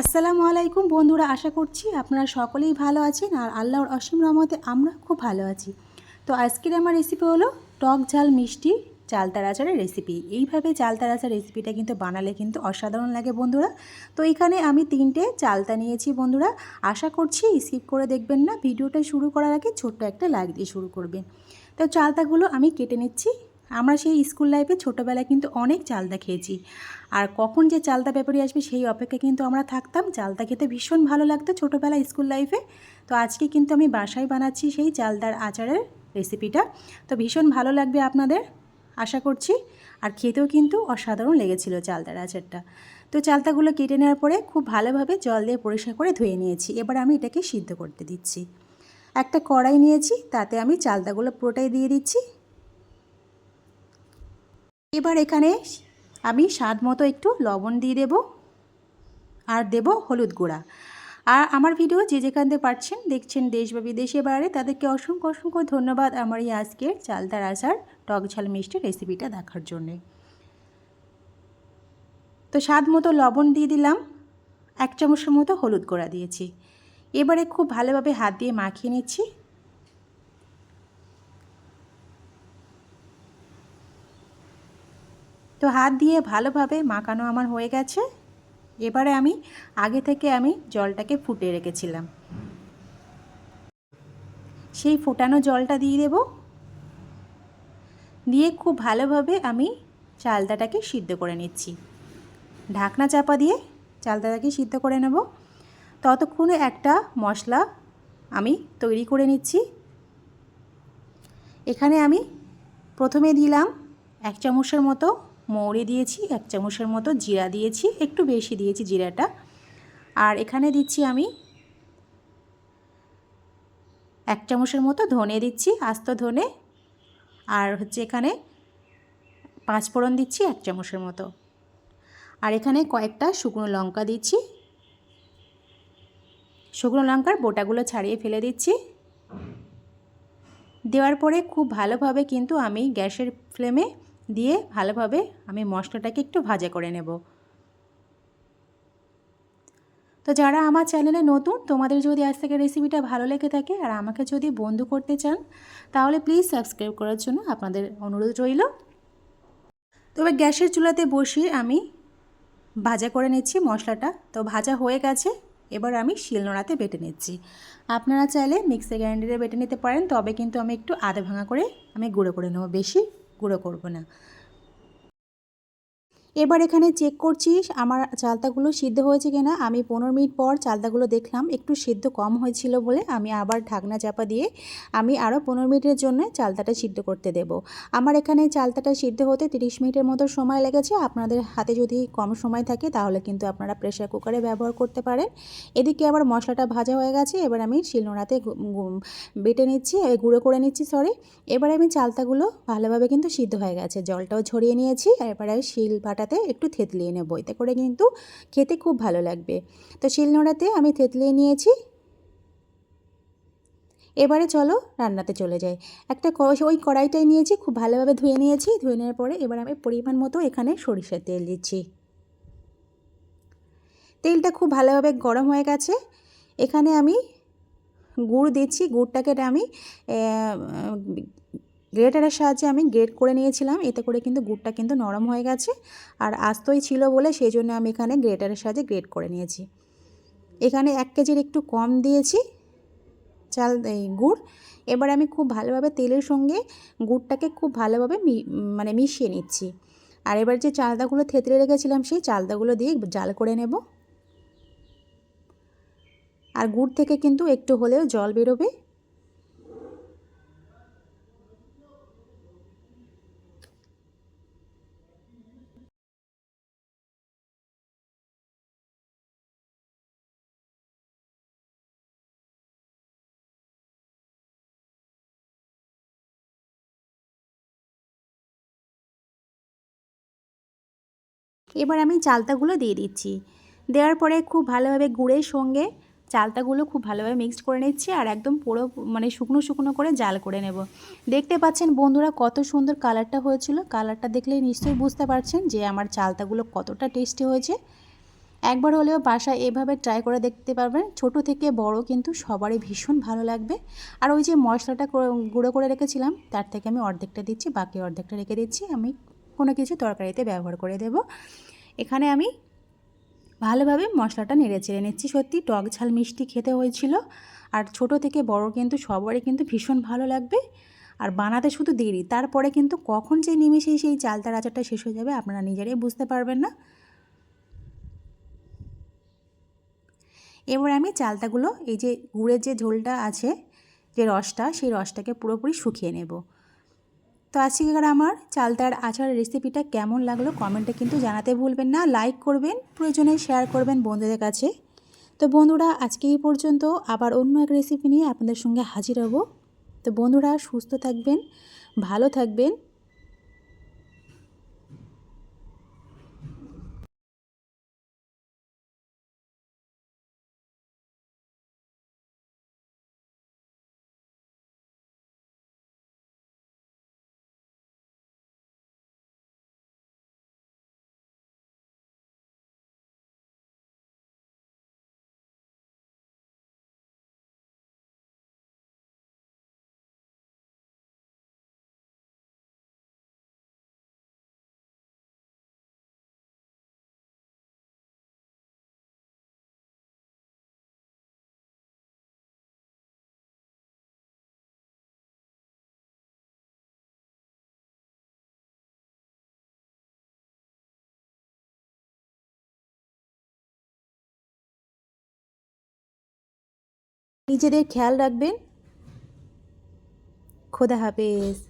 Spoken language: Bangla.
আসসালামু আলাইকুম বন্ধুরা, আশা করছি আপনারা সকলেই ভালো আছেন আর আল্লাহর অসীম রহমতে আমরা খুব ভালো আছি। তো আজকের আমার রেসিপি হলো টক ঝাল মিষ্টি চালতার আচারের রেসিপি। এইভাবে চালতার আচার রেসিপিটা কিন্তু বানালে কিন্তু অসাধারণ লাগে বন্ধুরা। তো এখানে আমি 3টে চালতা নিয়েছি বন্ধুরা। আশা করছি স্কিপ করে দেখবেন না, ভিডিওটা শুরু করার আগে ছোট্ট একটা লাইক দিয়ে শুরু করবেন। তো চালতাগুলো আমি কেটে নিচ্ছি। আমরা সেই স্কুল লাইফে ছোটোবেলায় কিন্তু অনেক চালতা খেয়েছি, আর কখন যে চালতা ব্যাপারী আসবে সেই অপেক্ষায় কিন্তু আমরা থাকতাম। চালতা খেতে ভীষণ ভালো লাগতো ছোটোবেলায় স্কুল লাইফে। তো আজকে কিন্তু আমি বাসায় বানাচ্ছি সেই চালতার আচারের রেসিপিটা। তো ভীষণ ভালো লাগবে আপনাদের আশা করছি, আর খেতেও কিন্তু অসাধারণ লেগেছিল চালতার আচারটা। তো চালতাগুলো কেটে নেওয়ার পরে খুব ভালোভাবে জল দিয়ে পরিষ্কার করে ধুয়ে নিয়েছি। এবার আমি এটাকে সিদ্ধ করতে দিচ্ছি। একটা কড়াই নিয়েছি, তাতে আমি চালতাগুলো পুরোটাই দিয়ে দিচ্ছি। এবার এখানে আমি স্বাদ মতো একটু লবণ দিয়ে দেব আর দেব হলুদ গুঁড়া। আর আমার ভিডিও যে যেখান থেকে পাচ্ছেন দেখছেন দেশ বা বিদেশে বাইরে, তাদেরকে অসংখ্য অসংখ্য ধন্যবাদ আমার এই আজকের চালতার আচার টক ঝাল মিষ্টি রেসিপিটা দেখার জন্যে। তো স্বাদ মতো লবণ দিয়ে দিলাম, 1 চামচের মতো হলুদ গুঁড়া দিয়েছি। এবারে খুব ভালোভাবে হাত দিয়ে মাখিয়ে নিচ্ছি। তো হাত দিয়ে ভালোভাবে মাখানো আমার হয়ে গেছে। এবারে আমি আগে থেকে জলটাকে ফুটিয়ে রেখেছিলাম, সেই ফোটানো জলটা দিয়ে দেব। দিয়ে খুব ভালোভাবে আমি চালতাটাকে সিদ্ধ করে নিচ্ছি। ঢাকনা চাপা দিয়ে চালতাটাকে সিদ্ধ করে নেব। ততক্ষণে একটা মশলা আমি তৈরি করে নিচ্ছি। এখানে আমি প্রথমে দিলাম 1 চামচের মতো মৌরি দিয়েছি, 1 চামচের মতো জিরা দিয়েছি, একটু বেশি দিয়েছি জিরাটা। আর এখানে দিচ্ছি আমি 1 চামচের মতো ধনে দিচ্ছি, আস্ত ধনে। আর এখানে 5 ফোড়ন দিচ্ছি 1 চামচের মতো। আর এখানে কয়েকটা শুকনো লঙ্কা দিচ্ছি, শুকনো লঙ্কার বোটাগুলো ছাড়িয়ে ফেলে দিচ্ছি। দেওয়ার পরে খুব ভালোভাবে কিন্তু আমি গ্যাসের ফ্লেমে দিয়ে ভালোভাবে আমি মশলাটাকে একটু ভাজা করে নেব। তো যারা আমার চ্যানেলে নতুন, তোমাদের যদি আজ থেকে রেসিপিটা ভালো লেগে থাকে আর আমাকে যদি বন্ধু করতে চান, তাহলে প্লিজ সাবস্ক্রাইব করার জন্য আপনাদের অনুরোধ রইল। তবে গ্যাসের চুলাতে বসিয়ে আমি ভাজা করে নিচ্ছি মশলাটা। তো ভাজা হয়ে গেছে, এবার আমি শিলনোড়াতে বেটে নিচ্ছি। আপনারা চাইলে মিক্সার গ্রাইন্ডারে বেটে নিতে পারেন, তবে কিন্তু আমি একটু আধা ভাঙা করে আমি গুঁড়ো করে নেব, বেশি গুঁড়ো করব না। এবার এখানে চেক করছি আমার চালতাগুলো সিদ্ধ হয়েছে কিনা। আমি 15 মিনিট পর চালতাগুলো দেখলাম একটু সিদ্ধ কম হয়েছিল বলে আমি আবার ঢাকনা চাপা দিয়ে আমি আরও 15 মিনিটের জন্য চালতাটা সিদ্ধ করতে দেব। আমার এখানে চালতাটা সিদ্ধ হতে 30 মিনিটের মতো সময় লেগেছে। আপনাদের হাতে যদি কম সময় থাকে তাহলে কিন্তু আপনারা প্রেসার কুকারে ব্যবহার করতে পারেন। এদিকে আবার মশলাটা ভাজা হয়ে গেছে, এবার আমি শিলনোড়াতে বেটে নিচ্ছি, গুঁড়ো করে নিচ্ছি সরি। এবার আমি চালতাগুলো ভালোভাবে কিন্তু সিদ্ধ হয়ে গেছে, জলটাও ঝরিয়ে নিয়েছি। এবারে শিল বাটাতে একটু থেতলিয়ে নেব, এতে করে কিন্তু খেতে খুব ভালো লাগবে। তো শিলনোড়াতে আমি থেতলিয়ে নিয়েছি। এবারে চলো রান্নাতে চলে যাই। একটা ওই কড়াইটাই নিয়েছি, খুব ভালোভাবে ধুয়ে নিয়েছি। ধুয়ে নেওয়ার পরে এবার আমি পরিমাণ মতো এখানে সরিষার তেল দিচ্ছি। তেলটা খুব ভালোভাবে গরম হয়ে গেছে। এখানে আমি গুড় দিচ্ছি। গুড়টাকে আমি গ্রেটারের সাহায্যে আমি গ্রেট করে নিয়েছিলাম, এতে করে কিন্তু গুড়টা কিন্তু নরম হয়ে গেছে। আর আস্তই ছিল বলে সেই জন্য আমি এখানে গ্রেটারের সাহায্যে গ্রেট করে নিয়েছি। এখানে 1 কেজির একটু কম দিয়েছি গুড়। এবার আমি খুব ভালোভাবে তেলের সঙ্গে গুড়টাকে খুব ভালোভাবে মিশিয়ে নিচ্ছি। আর এবার যে চালতাগুলো থেতলে রেখেছিলাম সেই চালতাগুলো দিয়ে জাল করে নেব। আর গুড় থেকে কিন্তু একটু হলেও জল বেরোবে। এবার আমি চালতাগুলো দিয়ে দিচ্ছি। দেওয়ার পরে খুব ভালোভাবে গুড়ের সঙ্গে চালতাগুলো খুব ভালোভাবে মিক্সড করে নিচ্ছি, আর একদম পুরো শুকনো শুকনো করে জাল করে নেব। দেখতে পাচ্ছেন বন্ধুরা কত সুন্দর কালারটা হয়েছিল। কালারটা দেখলেই নিশ্চয়ই বুঝতে পারছেন যে আমার চালতাগুলো কতটা টেস্টি হয়েছে। একবার হলেও বাসায় এভাবে ট্রাই করে দেখতে পারবেন। ছোট থেকে বড় কিন্তু সবারই ভীষণ ভালো লাগবে। আর ওই যে মশলাটা গুঁড়ো করে রেখেছিলাম তার থেকে আমি অর্ধেকটা দিচ্ছি, বাকি অর্ধেকটা রেখে দিচ্ছি, আমি কোনো কিছু তরকারিতে ব্যবহার করে দেব। এখানে আমি ভালোভাবে মশলাটা নেড়ে চেড়ে নিচ্ছি। সত্যি টক ঝাল মিষ্টি খেতে হয়েছিল, আর ছোট থেকে বড় কিন্তু সবারই কিন্তু ভীষণ ভালো লাগবে। আর বানাতে শুধু দেরি, তারপরে কিন্তু কখন যে নিমেষেই সেই চালতার আচারটা শেষ হয়ে যাবে আপনারা নিজেরাই বুঝতে পারবেন না। এবার আমি চালতাগুলো এই যে গুড়ের যে ঝোলটা আছে, যে রসটা, সেই রসটাকে পুরোপুরি শুকিয়ে নেব। তো আজকের আমার চালতার আচারের রেসিপিটা কেমন লাগলো কমেন্টে কিন্তু জানাতে ভুলবেন না। লাইক করবেন, প্রয়োজনে শেয়ার করবেন বন্ধুদের কাছে। তো বন্ধুরা আজকে এই পর্যন্ত, আবার অন্য এক রেসিপি নিয়ে আপনাদের সঙ্গে হাজির হব। তো বন্ধুরা সুস্থ থাকবেন, ভালো থাকবেন। নিজেদের খেয়াল রাখবেন। খোদা হাফেজ।